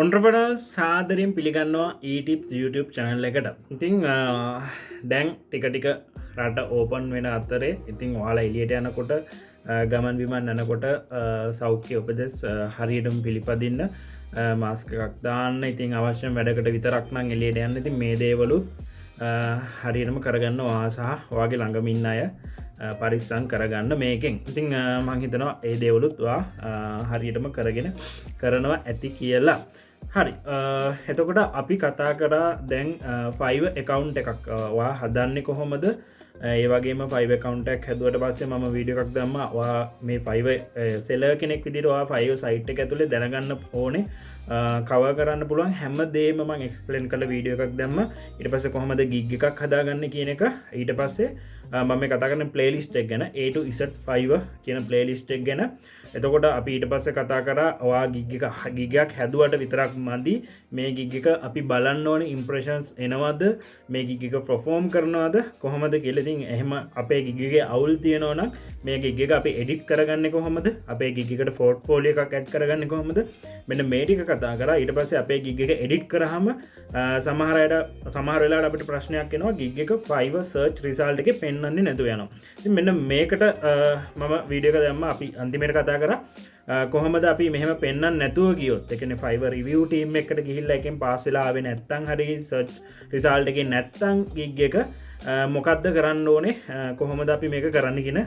ඔන්ට්‍රපනර්ස් සාදරයෙන් පිළිගන්නවා eTips YouTube channel එකට. ඉතින් දැන් ටික ටික රට ඕපන් වෙන අතරේ ඉතින් ඔයාලා එළියට යනකොට ගමන් බිමන් යනකොට සෞඛ්‍ය උපදෙස් හරියටම පිළිපදින්න මාස්ක් එකක් දාන්න. ඉතින් අවශ්‍ය වැඩකට විතරක් නම් එළියට යන්න. ඉතින් මේ දේවලුත් හරියටම කරගන්න ඔයා සහ ඔයාගේ ළඟම ඉන්න අය පරිස්සම් කරගන්න මේකෙන්. ඉතින් මං හිතනවා ඒ දේවලුත් හරියටම කරගෙන කරනවා ඇති කියලා. හරි එතකොට අපි කතා කරා දැන් ෆයිව එකකවුන්් එකක් වා හදන්නේ කොහොමද ඒවගේ ෆයිව කවන්ටක් හැදුවට පස්සේ ම වීඩිය එකක් දම්ම මේ ෆයිව සෙල කෙනෙක් විදිරවා ෆයිව සයිට් එක ඇතුළේ දැනගන්න ඕනේ කව කරන්න පුළුවන් හැම දේම මං එක්ස්පලන් කළ වීඩියෝ එකක් දැම්ම ඉට පස්ස කොහොමද ගිග් එකක් හදාගන්න කියන එක ඊට පස්සේ මම කතාගන්න පලේලිස්ට් එක් ගැන ඒට ඉසට් 5 කියන පලේලිස්ට් එක් ගැන. එතකොට අපි ඊට පස්ස කතා කර ඔයා ගිගයක් හැදුවට විතරක් මදි මේ ගිග්ගක අපි බලන්න ඕන ඉම්ප්‍රේෂන්ස් එනවද මේ ගිග්ගක ප්‍රොෆෝම් කරනවාද කොහොමද කෙලෙතින් එහෙම අපේ ගිගගේ අවුල් තියෙනවන මේ ගිග්ගක අපි එඩිට් කරගන්න කොහොමද අපේ ගිගකට ෆෝට් පෝලිය එකක් ඇඩ් කරගන්න කොහොමද මෙන්න මේටික කතා කර ඊට පස්සේ අපේ ගිග්ගක එඩිට් කරහම සමහරයට සමහරවෙලා අපට ප්‍රශ්නයක් කෙනවා ගිග්ගක 5 සර්ච් රිසාල්ට එක පෙන්න්නේ නැතු යනවා. මෙන්න මේකට මම වීඩියක දැම්ම අපි අන්තිමයට කතා කර කොහොමද අපි මෙහම පෙන්න්න නැතුව ගියොත් එකන ෆයිව රිවිය ටීම් එකට ගිහිල්ල එකෙන් පාසලාාව නැත්තං හරි සර්ච් රිසාල්ට එක නැත්තං ගිග් එක මොකක්ද කරන්න ඕනේ කොහොමද අපි මේක කරන්නගෙන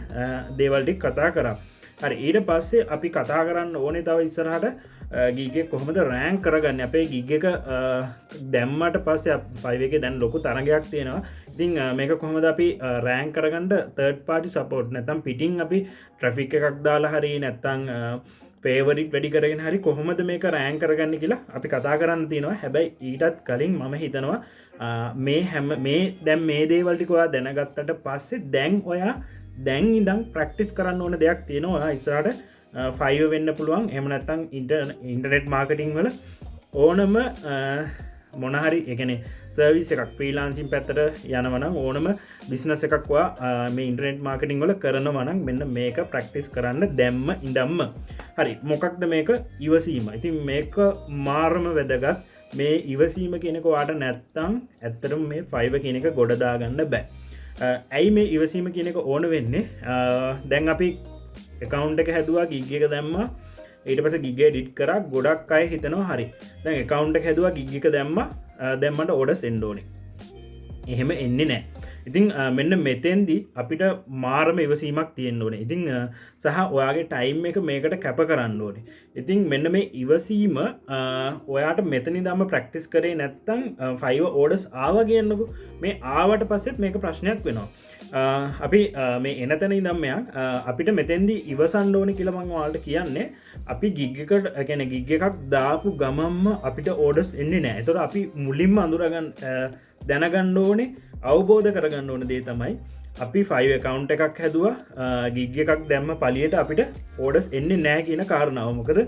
දේවල්ටික් කතා කරා. හරි ඊට පස්සේ අපි කතා කරන්න ඕනේ තව ඉස්සරහට ගීගේ කොහොමද රෑන් කරගන්න අපේ ගිග් එක දැම්මට පස්සේ ෆයිව එක දැන් ලොකු තරගයක් තියෙනවා. ඉතින් මේක කොහොමද අපි රෑන් කරගන්නට තර්ඩ් පාටි සපෝට් නැතම් පිටිං අපි ට්‍රෆික් එකක් දාලා හරි නැත්තං පේවරිට වැඩි කරගෙන හරි කොහොමද මේක රෑන් කරගන්න කියලා අපි කතා කරන්න තියෙනවා. හැබැයි ඊටත් කලින් මම හිතනවා මේ හැම මේ දැම් මේ දේවල්ටිකවා දැනගත්තට පස්සේ දැන් ඔයා දැන් ඉදම් ප්‍රක්ටිස් කරන්න ඕන දෙයක් තියෙනවා ඉස්රට ෆයිව වෙන්න පුළුවන් එමනත්තං ඉන්ටනෙට් මාර්කටිං වල ඕනම මොනහරි එකන සර්විස් එකක් ෆ්‍රීලාන්සින් පැත්තට යනවනම් ඕනම බිස්නස එකක්වා මේ ඉන්ටනෙට් මාර්කටිං වල කරන වනක් මෙන්න මේක ප්‍රක්ටිස් කරන්න දැම්ම ඉදම්ම. හරි මොකක්ද මේක ඉවසීම. ඉතින් මේක මාර්ම වැදගත් මේ ඉවසීම කෙනෙක වාට නැත්තං ඇත්තරම් මේ ෆයිව කෙනෙක ගොඩදාගන්න බෑ. ඇයි මේ ඉවසීම කියනක ඕන වෙන්නේ දැන් අපි එකකවුන්් එක හැදවා ගිග්ග එක දැම්ම ඊට පස ගිගේ ඩිට් කර ගොඩක් අය හිතනවා හරි දැන් එකකවුන්් එක හැදවා ගිග්ගික දැම්ම දැම්මට ඕඩ සෙන්ඩෝනි එහෙම එන්නේ නෑ. ඉතිං මෙන්න මෙතෙන්දි අපිට මාරම ඉවසීමක් තියෙන්න්න ඕනේ. ඉතිං සහ ඔයාගේ ටයිම් එක මේකට කැප කරන්න ඕනේ. ඉතිං මෙන්න මේ ඉවසීම ඔයාට මෙතනි දම ප්‍රක්ටිස් කරේ නැත්තං ෆයිව ඕඩස් ආව කියන්නකු මේ ආවට පස්සෙත් මේක ප්‍රශ්නයක් වෙනවා. අපි මේ එනතැන ඉදම්මයක් අපිට මෙතැන්දි ඉවසන්ඩෝනි කියලමං වාලට කියන්නේ අපි ගිග්ගකට ගැන ගිග්ග එකක් දාපු ගමම්ම අපිට ඕඩස් එන්නේ නෑ. තොර අපි මුලින්ම අඳුරගන්න දැනගන්න ඕනේ අවබෝධ කරගන්න ඕන දේ තමයි අපි ෆයිව කවුන්් එකක් හැදවා ගිග්ග එකක් දැම්ම පලියට අපිට ඕඩස් එන්නේ නෑ කියන කාරණාව. මොකද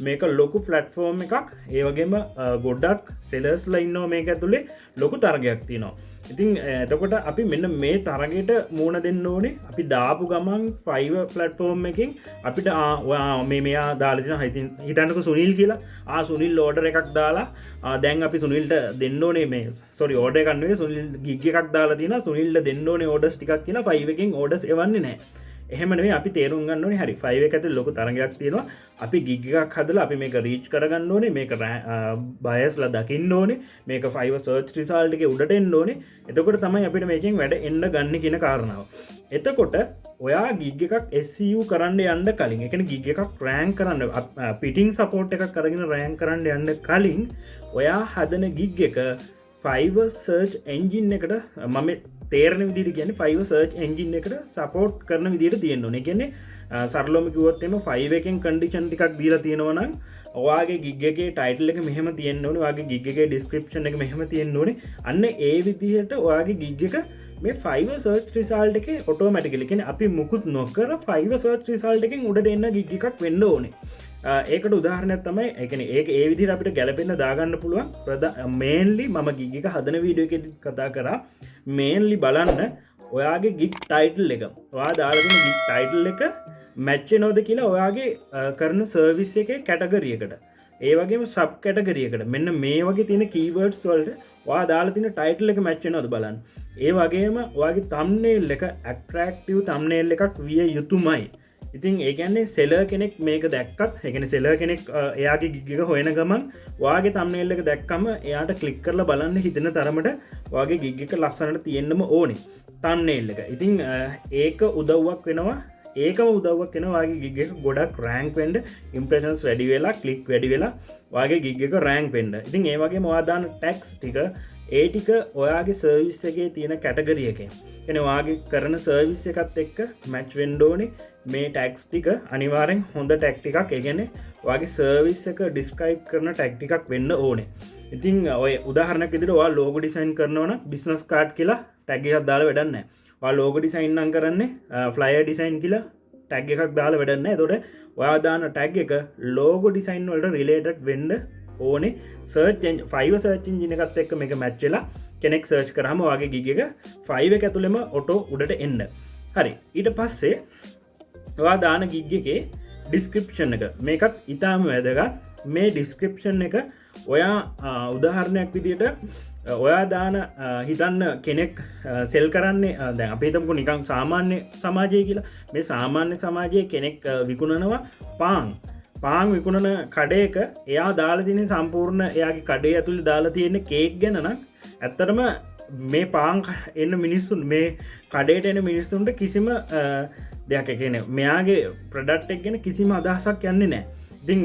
මේක ලොකු ෆලට්ෆෝර්ම් එකක් ඒවගේම ගොඩක් සෙලස්ල ඉන්නෝ මේක ඇතුළේ ලොකු තරගයක් තිනවා. ඉතින් එතකොට අපි මෙන්න මේ තරගයට මූුණ දෙන්න ඕනේ අපි දාපු ගමන් ෆයිව පලට්ෆෝර්ම් එකින් අපිට මෙයා දාලතින හිතන්නක සුනිල් කියලා සුනිල් ලෝඩර එකක් දාලා දැන් අපි සුනිල්ට දෙන්නෝනේ මේ සොරි ඕඩ කන්වේ සුනිල් ගිග එකක් දාලා තින සුනිල්ට දෙන්නෝනේ ඕඩස් ටික් කියලා ෆයිවකින් ඕඩස් එවන්නේ නෑ. එහෙමනේ අපි තේරුම් ගන්න ඕනේ හරි 5 එක ඇතුළේ ලොකු තරගයක් තියෙනවා. අපි ගිග් එකක් හදලා අපි මේක රීච් කරගන්න ඕනේ. මේක බයස්ලා දකින්න ඕනේ. මේක 5 සර්ච් රිසල්ට් එකේ උඩට එන්න ඕනේ. එතකොට තමයි අපිට මේකෙන් වැඩ එන්න ගන්න කියන කාරණාව. එතකොට ඔයා ගිග් එකක් SEO කරන්න යන්න කලින්, ඒ කියන්නේ ගිග් එකක් රෑන්ක් කරන්න පිටින් සපෝට් එකක් අරගෙන රෑන්ක් කරන්න යන්න කලින් ඔයා හදන ගිග් එක 5 සර්ච් එන්ජින් එකට මම තේරණ විදිට කියන 5 සර්ච් එන්ජින් එකට සපෝට් කරන විදිට තියෙන්නවා. කියන්නේ සරලෝම කිව්වොත් එම 5 එකෙන් කන්ඩිෂන් ටිකක් දීලා තියෙනවා නම් ඔයාගේ ගිග් එකේ ටයිටල් එක මෙහෙම තියෙන්න ඕනේ. ඔයාගේ ගිග් එකේ ඩිස්ක්‍රිප්ෂන් එක මෙහෙම තියෙන්න ඕනේ. අන්න ඒ විදිහට ඔයාගේ ගිග් එක මේ 5 සර්ච් රිසල්ට් එකේ ඔටෝමැටිකලි කියන්නේ අපි මුකුත් නොකර 5 සර්ච් රිසල්ට් එකෙන් උඩට එන්න ගිග් එකක් වෙන්න ඕනේ. ඒකට උදාහරණයක් තමයි එකන ඒ විදිහට අපිට ගැලපෙන්න දාගන්න පුළුවන් මේන්ලි මම ගිග්ගික හදන වීඩියෝ එකෙදි කතා කරා මේන්ලි බලන්න ඔයාගේ ගිග් ටයිටල් එක ඔයා දාලගෙන ගිග් ටයිටල් එක මැච්ච නොද කියලා ඔයාගේ කරන සර්විස් එක කැටගරියකට ඒ වගේම සබ් කැටගරියකට මෙන්න මේ වගේ තියෙන කීවර්ඩ්ස් වලට ඔයා දාලා තියෙන ටයිටල් එක මැච් වෙනවද බලන්න. ඒ වගේම ඔයාගේ thumbnail එක attractive thumbnail එකක් විය යුතුමයි. ඉතින් ඒ කියන්නේ සෙලර් කෙනෙක් මේක දැක්කත් ඒ කියන්නේ සෙලර් කෙනෙක් එයාගේ ගිග් එක හොයන ගමන් ඔයාගේ thumbnail එක දැක්කම එයාට ක්ලික් කරලා බලන්න හිතෙන තරමට ඔයාගේ ගිග් එක ලස්සනට තියෙන්නම ඕනේ thumbnail එක. ඉතින් ඒක උදව්වක් වෙනවා. ඒකම උදව්වක් වෙනවා ඔයාගේ ගිග් එක ගොඩක් රෑන්ක් වෙන්න, ඉම්ප්‍රෙෂන්ස් වැඩි වෙලා, ක්ලික් වැඩි වෙලා ඔයාගේ ගිග් එක රෑන්ක් වෙන්න. ඉතින් ඒ වගේම ඔයා දාන ටැග්ස් ටික ඒ ටික ඔයාගේ සර්විස් එකේ තියෙන කැටගරි එකෙන් කියන්නේ ඔයාගේ කරන සර්විස් එකත් එක්ක මැච් වෙන්න ඕනේ. මේ ටැග්ස් ටික අනිවාර්යෙන් හොඳ ටැග් ටිකක්, ඒ කියන්නේ ඔයාගේ සර්විස් එක ඩිස්ක්‍රයිබ් කරන ටැග් ටිකක් වෙන්න ඕනේ. ඉතින් ඔය උදාහරණයක් විදිහට ඔයා ලෝගෝ ඩිසයින් කරනවා නම් බිස්නස් කාඩ් කියලා ටැග් එකක් දාලා වැඩක් නැහැ. ඔයා ලෝගෝ ඩිසයින් නම් කරන්නේ ෆ්ලයර් ඩිසයින් කියලා ටැග් එකක් දාලා වැඩක් නැහැ. එතකොට ඔයා දාන ටැග් එක ලෝගෝ ඩිසයින් වලට රිලේටඩ් වෙන්න ඕනේ. Search engine Fiverr search engine එකත් එක්ක මේක මැච් වෙලා කෙනෙක් සර්ච් කරාම ඔයාගේ ගිග් එක Fiverr එක ඇතුළෙම ඔටෝ උඩට එන්න. හරි. ඊට පස්සේ ඔයා දාන ගිග් එකේ ඩිස්ක්‍රිප්ෂන් එක මේකත් ඉතාම වැදගත්. මේ ඩිස්ක්‍රිප්ෂන් එක ඔයා උදාහරණයක් විදිහට ඔයා දාන හිතන්න කෙනෙක් සෙල් කරන්නේ දැන් අපි හිතමුකෝ නිකන් සාමාන්‍ය සමාජය කියලා. මේ සාමාන්‍ය සමාජයේ කෙනෙක් විකුණනවා පාන් විකුණන කඩයක එයා දාලා තියෙන සම්පූර්ණ එයාගේ කඩේ ඇතුලේ දාලා තියෙන කේක් ගැන නම් ඇත්තටම මේ පාන් එන්න මිනිස්සුන් මේ කඩේට එන මිනිස්සුන්ට කිසිම දෙයක් කියන්නේ මෙයාගේ ප්‍රොඩක්ට් එක ගැන කිසිම අදහසක් යන්නේ නැහැ. ඉතින්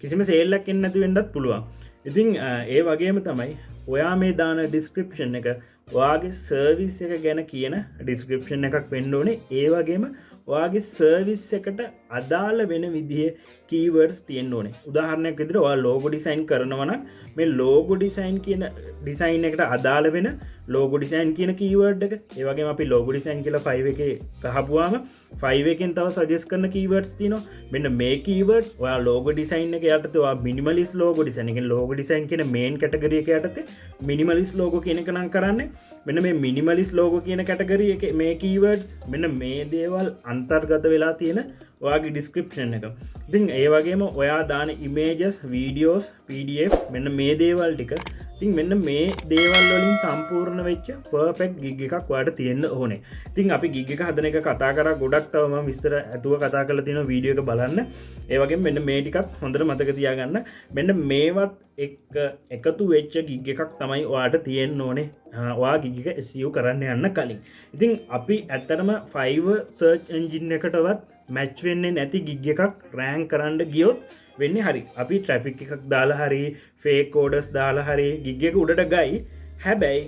කිසිම සේල් එකක් එන්න නැති වෙන්නත් පුළුවන්. ඉතින් ඒ වගේම තමයි ඔයා මේ දාන ඩිස්ක්‍රිප්ෂන් එක ඔයාගේ සර්විස් එක ගැන කියන ඩිස්ක්‍රිප්ෂන් එකක් වෙන්න ඕනේ. ඒ වගේම ඔයාගේ සර්විස් එකට අදාළ වෙන විදිහේ කීවර්ඩ්ස් තියෙන්න ඕනේ. උදාහරණයක් විදිහට ඔයා ලෝගෝ ඩිසයින් කරනවා නම් මේ ලෝගෝ ඩිසයින් කියන ඩිසයින් එකට අදාළ වෙන ලෝගෝ ඩිසයින් කියන කීවර්ඩ් එක. ඒ වගේම අපි ලෝගෝ ඩිසයින් කියලා Fiverr එකේ ගහපුවාම Fiverr එකෙන් තව සජෙස්ට් කරන කීවර්ඩ්ස් තියෙනවා. මෙන්න මේ කීවර්ඩ් ඔයා ලෝගෝ ඩිසයින් එක යටතේ ඔයා මිනිමලිස්ට් ලෝගෝ ඩිසයින් එකෙන් ලෝගෝ ඩිසයින් කියන මේන් කැටගරි එක යටතේ මිනිමලිස්ට් ලෝගෝ කියන එක නම් කරන්නේ. මෙන්න මේ මිනිමලිස්ට් ලෝගෝ කියන කැටගරි එකේ මේ කීවර්ඩ්ස් මෙන්න මේ දේවල් අන්තර්ගත වෙලා තියෙන ඔයාගේ ඩිස්ක්‍රිප්ෂන් එක. ඉතින් ඒ වගේම ඔයා දාන ඉමේජස්, වීඩියෝස්, PDF මෙන්න මේ දේවල් ටික. ඉතින් මෙන්න මේ දේවල් වලින් සම්පූර්ණ වෙච්ච පර්ෆෙක්ට් ගිග් එකක් ඔයාලට තියෙන්න ඕනේ. ඉතින් අපි ගිග් එක හදන එක කතා කරා ගොඩක් තව මම විස්තර ඇතුව කතා කරලා තියෙනවා වීඩියෝ එක බලන්න. ඒ වගේම මෙන්න මේ ටිකත් හොඳට මතක තියාගන්න. මෙන්න මේවත් එකතු වෙච්ච ගිග් එකක් තමයි ඔයාලට තියෙන්න ඕනේ. ඔයා ගිග් එක SEO කරන්න යන්න කලින්. ඉතින් අපි ඇත්තටම Fiverr search engine එකටවත් මැච් වෙන්නේ නැති ගිග් එකක් රෑන්ක් කරන්න ගියොත් වෙන්නේ හරි. අපි ට්‍රැෆික් එකක් දාලා හරි ෆේක් ඕඩර්ස් දාලා හරි ගිග් එක උඩට ගයි. හැබැයි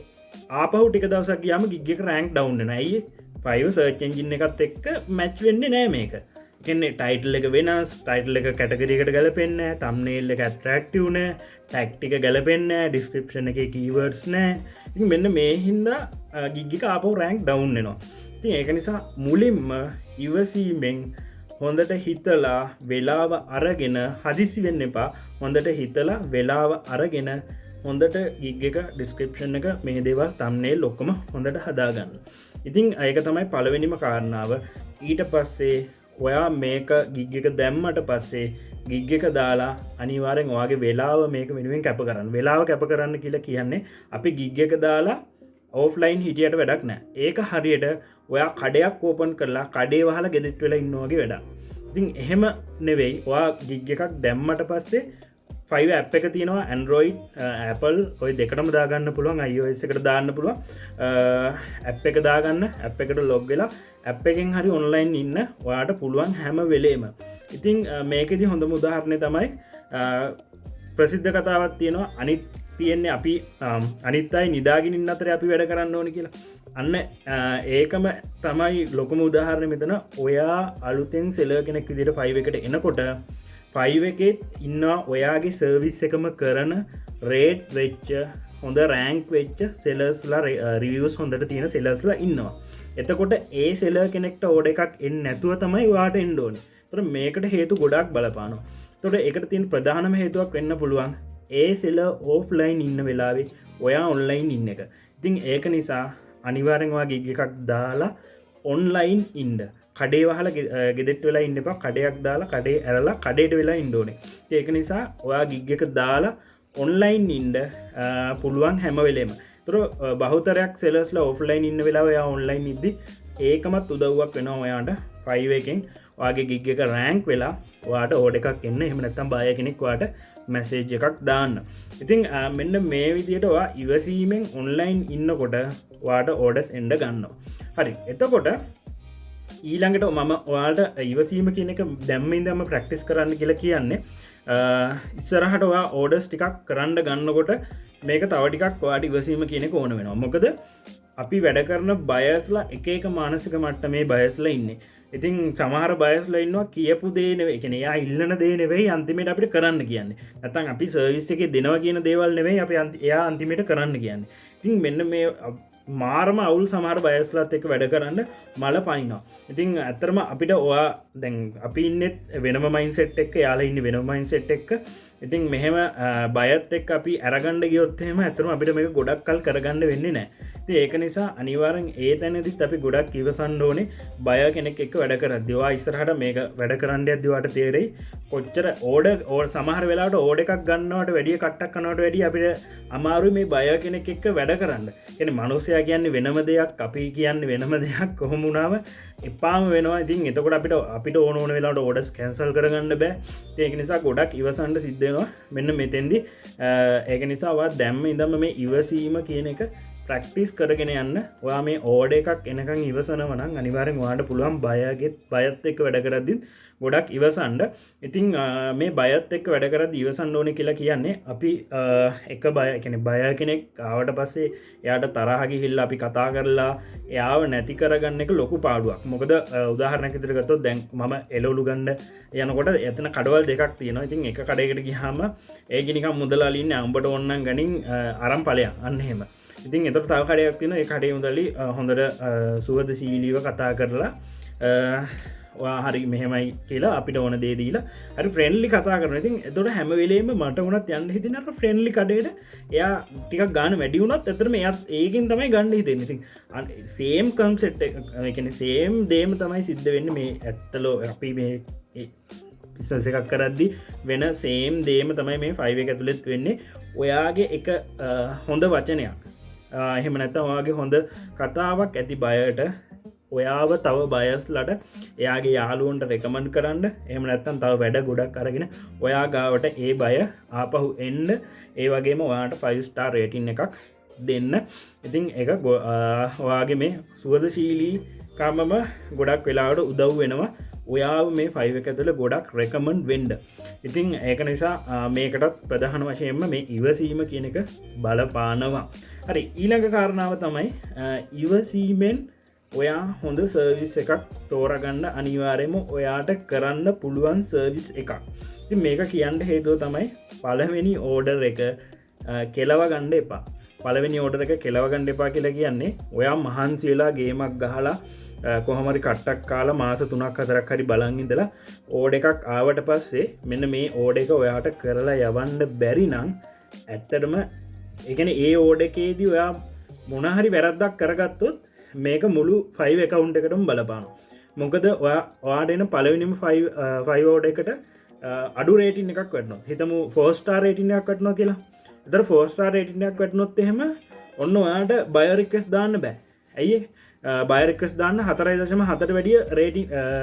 ආපහු ටික දවසක් ගියාම ගිග් එක රෑන්ක් ඩවුන් වෙනවා. ඇයි? Fiverr search engine එකත් එක්ක මැච් වෙන්නේ නැහැ මේක. කියන්නේ ටයිටල් එක වෙනස්, ටයිටල් එක කැටගරි එකට ගැලපෙන්නේ නැහැ, thumbnail එක ඇට්‍රැක්ටිව් නැහැ, ටැග් ටික ගැලපෙන්නේ නැහැ, description එකේ keywords නැහැ. ඉතින් මෙන්න මේ හින්දා ගිග් එක ආපහු රෑන්ක් ඩවුන් වෙනවා. ඉතින් ඒක නිසා මුලින්ම ඉවසීමෙන් හොඳට හිතලා වෙලාව අරගෙන හදිසි වෙන්න එපා. හොඳට හිතලා වෙලාව අරගෙන හොඳට ගිග් එක ඩිස්ක්‍රිප්ෂන් එක මේ දේවල් thumbnail ඔක්කොම හොඳට හදාගන්න. ඉතින් ඒක තමයි පළවෙනිම කාරණාව. ඊට පස්සේ ඔයා මේක ගිග් එක දැම්මට පස්සේ ගිග් එක දාලා අනිවාර්යෙන් ඔයාගේ වෙලාව මේක වෙනුවෙන් කැප කරන්න. වෙලාව කැප කරන්න කියලා කියන්නේ අපි ගිග් එක දාලා ඕෆ්ලයින් හිටියට වැඩක් නෑ. ඒක හරියට ඔයා කඩයක් ඕපන් කරලා කඩේ වහලා ගෙදෙට්ට වෙලා ඉන්නවා වගේ වැඩක්. ඉතින් එහෙම නෙවෙයි. ඔයා ගිග් එකක් දැම්මට පස්සේ Fiverr app එක තියෙනවා Android, Apple ඔය දෙකටම දාගන්න පුළුවන්. iOS එකට දාන්න පුළුවන්. app එක දාගන්න, app එකට log වෙලා app එකෙන් හරි online ඉන්න ඔයාට පුළුවන් හැම වෙලේම. ඉතින් මේකෙදි හොඳම උදාහරණය තමයි ප්‍රසිද්ධ කතාවක් තියෙනවා. අනිත් තියෙන්නේ අපි අනිත් අය නිදාගෙන ඉන්න අතරේ අපි වැඩ කරන්න ඕනේ කියලා. අන්න ඒකම තමයි ලොකුම උදාහරණය මෙතන. ඔයා අලුතෙන් සෙලර් කෙනෙක් විදිහට Fiverr එකට එනකොට Fiverr එකේ ඉන්නවා ඔයාගේ සර්විස් එකම කරන රේට් වෙච්ච හොඳ රෑන්ක් වෙච්ච සෙලර්ස්ලා රිවිව්ස් හොඳට තියෙන සෙලර්ස්ලා ඉන්නවා. එතකොට ඒ සෙලර් කෙනෙක්ට ඕඩර් එකක් එන්නේ නැතුව තමයි ඔයාට එන්න ඕනේ. ඒතර මේකට හේතු ගොඩක් බලපානවා. ඒතකොට ඒකට තියෙන ප්‍රධානම හේතුවක් වෙන්න පුළුවන් ඒ සෙලර් ඕෆ්ලයින් ඉන්න වෙලාවේ ඔයා ඔන්ලයින් ඉන්න එක. ඉතින් ඒක නිසා අනිවාර්යෙන් ඔයා ගිග් එකක් දාලා ඔන්ලයින් ඉන්න. කඩේ වහලා ගෙදෙට්ට වෙලා ඉන්න එපා. කඩයක් දාලා කඩේ ඇරලා කඩේට වෙලා ඉන්න ඕනේ. ඒක නිසා ඔයා ගිග් එක දාලා ඔන්ලයින් ඉන්න පුළුවන් හැම වෙලේම. ඒතර බහුතරයක් සෙලර්ස්ලා ඔෆ්ලයින් ඉන්න වෙලාව ඔයා ඔන්ලයින් ඉද්දි ඒකමත් උදව්වක් වෙනවා ඔයාට Fiverr එකෙන් ඔයාගේ ගිග් එක රෑන්ක් වෙලා ඔයාට ඕඩර් එකක් එන්න. එහෙම නැත්නම් බයර් කෙනෙක් ඔයාට මැසේජ් එකක් දාන්න. ඉතින් මෙන්න මේ විදිහට ඔයා ඉවසීමෙන් ඔන්ලයින් ඉන්නකොට ඔයාට ඕඩර්ස් එන්න ගන්නවා. හරි. එතකොට ඊළඟට මම ඔයාලට ඉවසීම කියන එක දැම්ම ඉඳන්ම ප්‍රැක්ටිස් කරන්න කියලා කියන්නේ. ඉස්සරහට ඔයා ඕඩර්ස් ටිකක් කරන්න ගන්නකොට මේක තව ටිකක් ඔයාට ඉවසීම කියන එක ඕන වෙනවා. මොකද අපි වැඩ කරන බයර්ස්ලා එක එක මානසික මට්ටමේ බයර්ස්ලා ඉන්නේ. ඉතින් සමහර බයර්ස්ලා ඉන්නවා කියපු දේ නෙවෙයි. කියන්නේ එයා ඉල්ලන දේ නෙවෙයි අන්තිමේට අපිට කරන්න කියන්නේ. නැත්තම් අපි සර්විස් එකේ දෙනවා කියන දේවල් නෙවෙයි අපි එයා අන්තිමේට කරන්න කියන්නේ. ඉතින් මෙන්න මේ මාරම අවුල් සමහර බයස්ලාත් එක්ක වැඩ කරන්න මල පනිනවා. ඉතින් ඇත්තටම අපිට ඔයා දැන් අපි ඉන්නේ වෙනම මයින්ඩ්සෙට් එකක යාලා ඉන්නේ වෙනම මයින්ඩ්සෙට් එකක. ඉතින් මෙහෙම බයත් එක්ක අපි අරගන්න ගියොත් එහෙම ඇත්තටම අපිට මේක ගොඩක් කල් කරගන්න වෙන්නේ නැහැ. ඉතින් ඒක නිසා අනිවාර්යෙන් ඒ තැනදිත් අපි ගොඩක් ඉවසන්න ඕනේ බය කෙනෙක් එක්ක වැඩ කරද්දී. ඔයා ඉස්සරහට මේක වැඩ කරන්න යද්දී ඔයාට තේරෙයි කොච්චර ඕඩර් සමහර වෙලාවට ඕඩර් එකක් ගන්නවට වැඩිය කට්ටක් කරනවට වැඩිය අපිට අමාරුයි මේ බය කෙනෙක් එක්ක වැඩ කරන්න. කියන්නේ මිනිස්සයා කියන්නේ වෙනම දෙයක්, අපි කියන්නේ වෙනම දෙයක්. කොහොම වුණාම එපාම වෙනවා. ඉතින් එතකොට අපිට ඕන වෙලාවට ඕඩර්ස් කැන්සල් කරගන්න බෑ. ඒක නිසා ගොඩක් ඉවසන්න සිද්ධ වෙනවා. මෙන්න මෙතෙන්දී ඒක නිසා ඔයා දැම්ම ඉඳන්ම මේ ඉවසීම කියන එක ප්‍රැක්ටිස් කරගෙන යන්න. ඔයා මේ ඕඩර් එකක් එනකන් ඉවසනවා නම් අනිවාර්යෙන් ඔයාට පුළුවන් බයත් එක්ක වැඩ කරද්දී ගොඩක් ඉවසන්න. ඉතින් මේ බයත් එක්ක වැඩ කරද්දී ඉවසන්න ඕනේ කියලා කියන්නේ අපි එක බය කියන්නේ බය කෙනෙක් ආවට පස්සේ එයාට තරහ ගිහිල්ලා අපි කතා කරලා එයාව නැති කරගන්න එක ලොකු පාඩුවක්. මොකද උදාහරණයක් විදිහට ගත්තොත් දැන් මම එළවලු ගන්න යනකොට එතන කඩවල් දෙකක් තියෙනවා. ඉතින් එක කඩේකට ගියාම ඒක නිකන් මුදලාලි ඉන්නේ උඹට ඕන නම් ගනින් අරන් ඵලයන් අන්න එහෙම. ඉතින් එතකොට තව කඩයක් තියෙනවා. ඒ කඩේ මුදලාලි හොඳට සුවදශීලීව කතා කරලා හරි මෙහෙමයි කියලා අපිට ඕන දේ දීලා හරි ෆ්‍රෙන්ඩ්ලි කතා කරනවා. ඉතින් එතකොට හැම වෙලේම මට වුණත් යන්න හිතෙන අර ෆ්‍රෙන්ඩ්ලි කඩේට එයා ටිකක් ගාන වැඩි වුණත් ඇත්තටම එයාත් ඒකෙන් තමයි ගන්න හිතෙන්නේ. ඉතින් සේම් කන්සෙප්ට් එක ඒ කියන්නේ සේම් දේම තමයි සිද්ධ වෙන්නේ මේ ඇත්තලෝ අපි මේ බිස්නස් එකක් කරද්දී වෙන සේම් දේම තමයි මේ Fiverr එක ඇතුළෙත් වෙන්නේ. ඔයාගේ එක හොඳ වචනයක් එහෙම නැත්නම් ඔයාගේ හොඳ කතාවක් ඇති බයට ඔයාව තව බයස්ලට එයාගේ යාළුවන්ට රෙකමන්ඩ් කරන්න. එහෙම නැත්නම් තව වැඩ ගොඩක් අරගෙන ඔයා ගාවට ඒ බය ආපහු එන්න. ඒ වගේම ඔයාට 5 star rating එකක් දෙන්න. ඉතින් ඒක ඔයාගේ මේ සුවදශීලීකමම ගොඩක් වෙලාවට උදව් වෙනවා. ඔයාව මේ Fiverr එක ඇතුළේ ගොඩක් රෙකමන්ඩ් වෙන්න. ඉතින් ඒක නිසා මේකටත් ප්‍රධාන වශයෙන්ම මේ ඉවසීම කියන එක බලපානවා. හරි, ඊළඟ කාරණාව තමයි ඉවසීමෙන් ඔයා හොඳ සර්විස් එකක් තෝරගන්න. අනිවාර්යයෙන්ම ඔයාට කරන්න පුළුවන් සර්විස් එකක්. ඉතින් මේක කියන්න හේතුව තමයි පළවෙනි ඕඩර් එක කෙලව ගන්න එපා. පළවෙනි ඕඩර් එක කෙලව ගන්න එපා කියලා කියන්නේ ඔයා මහන්සි වෙලා ගේමක් ගහලා කොහොමරි කට්ටක් කාලා මාස 3ක් 4ක් හරි බලන් ඉඳලා ඕඩර් එකක් ආවට පස්සේ මෙන්න මේ ඕඩර් එක ඔයාට කරලා යවන්න බැරි නම් ඇත්තටම ඒ කියන්නේ ඒ ඕඩර් එකේදී ඔයා මොන හරි වැරද්දක් කරගත්තොත් මේක මුළු Fiverr account එකටම බලපානවා. මොකද ඔයාට එන පළවෙනිම Fiverr order එකට අඩු රේටින් එකක් වැටෙනවා. හිතමු 4 star rating එකක් වැටෙනවා කියලා. ඒතර 4 star rating එකක් වැටුනොත් එහෙම ඔන්න ඔයාට buyer request දාන්න බෑ. ඇයි buyer request දාන්න 4.7ට වැඩිය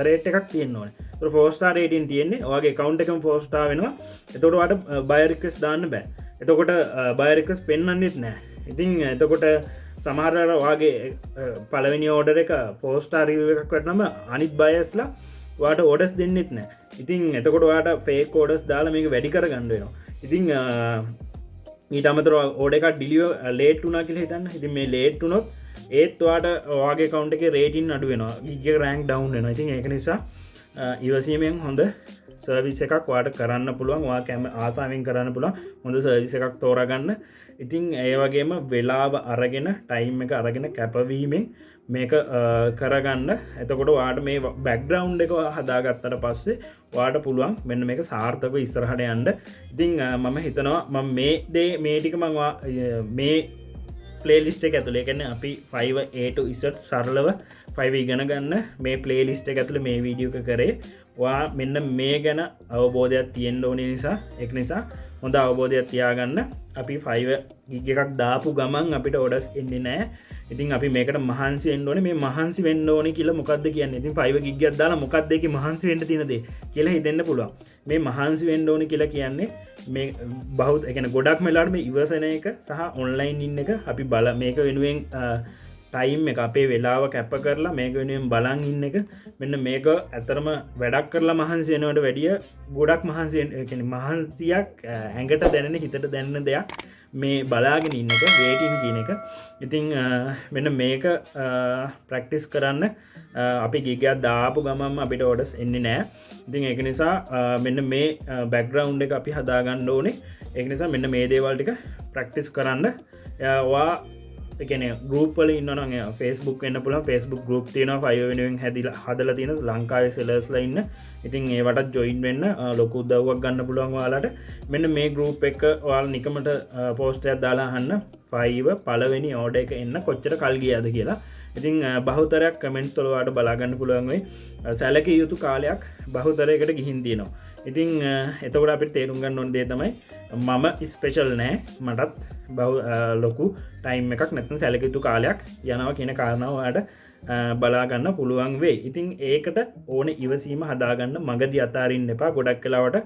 රේට් එකක් තියෙන්න ඕනේ. ඒතර 4 star rating තියෙන්නේ. ඔයාගේ account එකම 4 star වෙනවා. එතකොට ඔයාට buyer request දාන්න බෑ. එතකොට buyer request පෙන්වන්නෙත් නෑ. ඉතින් එතකොට සමහරවල් ඔයාගේ පළවෙනි ඕඩර් එක 4 star review එකක් වටනම අනිත් බයර්ස්ලා ඔයාට ඕඩර්ස් දෙන්නෙත් නෑ. ඉතින් එතකොට ඔයාට fake orders දාලා මේක වැඩි කරගන්න වෙනවා. ඉතින් ඊට අමතරව ඕඩර් එකක් ඩිලිවර් ලේට් වුණා කියලා හිතන්න. ඉතින් මේ ලේට් වුණොත් ඒත් ඔයාට ඔයාගේ account එකේ රේටින් අඩු වෙනවා. ගිග් එක rank down වෙනවා. ඉතින් ඒක නිසා ඉවසීමෙන් හොඳ සර්විස් එකක් ඔයාට කරන්න පුළුවන්. ඔයා ආසාවෙන් කරන්න පුළුවන් හොඳ සර්විස් එකක් තෝරාගන්න. ඉතින් ඒ වගේම වෙලාව අරගෙන ටයිම් එක අරගෙන කැපවීමෙන් මේක කරගන්න. එතකොට ඔයාට මේ බෑග්ග්‍රවුන්ඩ් එක හදාගත්තට පස්සේ ඔයාට පුළුවන් මෙන්න මේක සාර්ථකව ඉස්සරහට යන්න. ඉතින් මම හිතනවා මම මේ ටික මම මේ ප්ලේලිස්ට එක ඇතුළේ කැන අපි 5 ඉසට සරලව 5 ඉගෙන ගන්න මේ ප්ලේලිස්ට එක ඇතුළ මේ වීඩියෝ එක කරේ වා මෙන්න මේ ගැන අවබෝධයක් තියෙන්ඩ ඕන නිසා එක් නිසා හොඳ අවබෝධයක් තියාගන්න අපි 5 ගිග එකක් දාපු ගමන් අපිට ඔඩස් එන්නේ නෑ ඉතින් අපි මේකට මහන්සි වෙන්න ඕනේ මේ මහන්සි වෙන්න ඕනේ කියලා මොකද්ද කියන්නේ ඉතින් 5 ගිගයක් දාලා මොකක්ද ඒකේ මහන්සි වෙන්න තියෙන දේ කියලා හිතෙන්න පුළුවන් මේ මහන්සි වෙන්න ඕනේ කියලා කියන්නේ මේ බහුත් ඒ කියන්නේ ගොඩක් වෙලාවට මේ ඉවසන එක සහ ඔන්ලයින් ඉන්න එක අපි බල මේක වෙනුවෙන් ටයිම් එක අපේ වෙලාව කැප කරලා මේක වෙනුවෙන් බලන් ඉන්න එක මෙන්න මේක ඇතරම වැඩක් කරලා මහන්සි වෙනවට වැඩිය ගොඩක් මහන්සි කියන්නේ මහන්සියක් ඇඟට දැනෙන හිතට දැනෙන දෙයක් මේ බලාගෙන ඉන්න එක වේටින් කියන එක ඉතින් මෙන්න මේක ප්‍රැක්ටිස් කරන්න අපි ගිගයක් දාපු ගමම අපිට ඕඩස් එන්නේ නෑ ඉතින් ඒක නිසා මෙන්න මේ බැක්ග්‍රවුන්ඩ් එක අපි හදාගන්න ඕනේ ඒක නිසා මෙන්න මේ දේවල් ටික ප්‍රැක්ටිස් කරන්න වා එකන ගරුපල ඉන්න ෆස්බුක් එන්න පුල ෆස්බුක් ගරුප් තියන 5 වෙනුවෙන් හැදිල හදල තියෙන ලංකාව සෙලස්ල ඉන්න ඉතින් ඒවට ජොයින් වෙන්න ලොකු දව්වක් ගන්න පුළුවන් වාලට මෙන්න මේ ගරුප් එක වාල් නිකමට පෝස්ටයක් දාලාහන්න 5 පලවෙනි ඕඩ එක එන්න කොච්චර කල්ගියාද කියලා ඉතින් බහුතරයක් කමෙන්ට් තොලවාට බලාගන්න පුළුවන්වෙයි සැලක යුතු කාලයක් බහුතරයකට ගිහින් තියෙනවා ඉතින් එතකට අපිට තේරුම් ගන්න ඔොන්දේ තමයි මම ස්පේෂල් නෑ මටත් ලොකු ටයිම් එකක් නැතන් සැලකයුතු කාලයක් යනවා කියන කාරණාවට බලාගන්න පුළුවන් වේ ඉතින් ඒකට ඕන ඉවසීම හදාගන්න මගදි අතාරින් එපා ගොඩක් කලාවට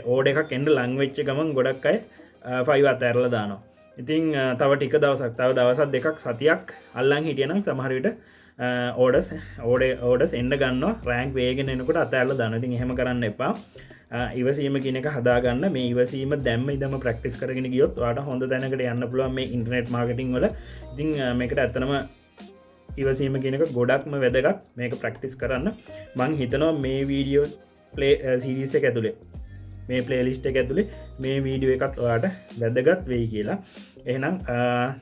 ඕඩ එකක් එන්ඩ ලංවෙච්ච ගමන් ගොඩක් අයි ෆයිව අතඇරල දානවා ඉතින් තව ටික දවසක් තව දවසත් දෙකක් සතියක් අල්ලං හිටියනම් සමහරවිට ඕඩස් එන්න ගන්න රෑන්ක් වේගෙන එනකොට අතඇල්ල දනතින් එහෙම කරන්න එපා ඉවසීම කියනක හදාගන්න මේ ඉවසීම දැම්ම ඉදම ප්‍රක්ටිස් කරගෙන ගියොත් වාට හොඳ දැනකට යන්න පුළුවන් මේ ඉන්ටනෙට් මාර්කටිං වල ඉතින් මේකට ඇත්තනම ඉවසීම කියනක ගොඩක්ම වැදගත් මේක ප්‍රක්ටිස් කරන්න මං හිතනවා මේ වීඩියෝ ප්ලේ සිරිස එක ඇතුළේ මේ ප්ලේලිස්ට එක ඇතුළේ මේ වීඩියෝ එකත් ඔයාට වැදගත් වෙයි කියලා එහෙනම්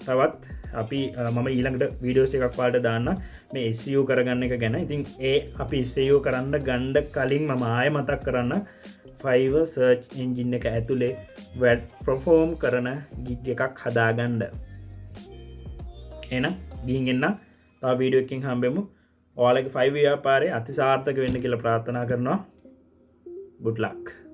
තවත් අපි මම ඊළඟට වීඩියෝස් එකක් පාට දාන්න මේ SEO කරගන්න එක ගැන ඉතින් ඒ අපි SEO කරන්න ගණ්ඩ කලින් මම ආය මතක් කරන්න Fiverr සර්ච් එන්ජින් එක ඇතුළේ වැඩ ප්‍රොෆෝම් කරන ගිග් එකක් හදාගණ්ඩ එනම් ගිහින්ගෙන්න්න තා වීඩියෝ එකින් හම්බෙමු ඔයාලගේ 5 ව්‍යාපාරය අතිසාර්ථක වෙන්න කියලා ප්‍රාර්ථනා කරනවා good luck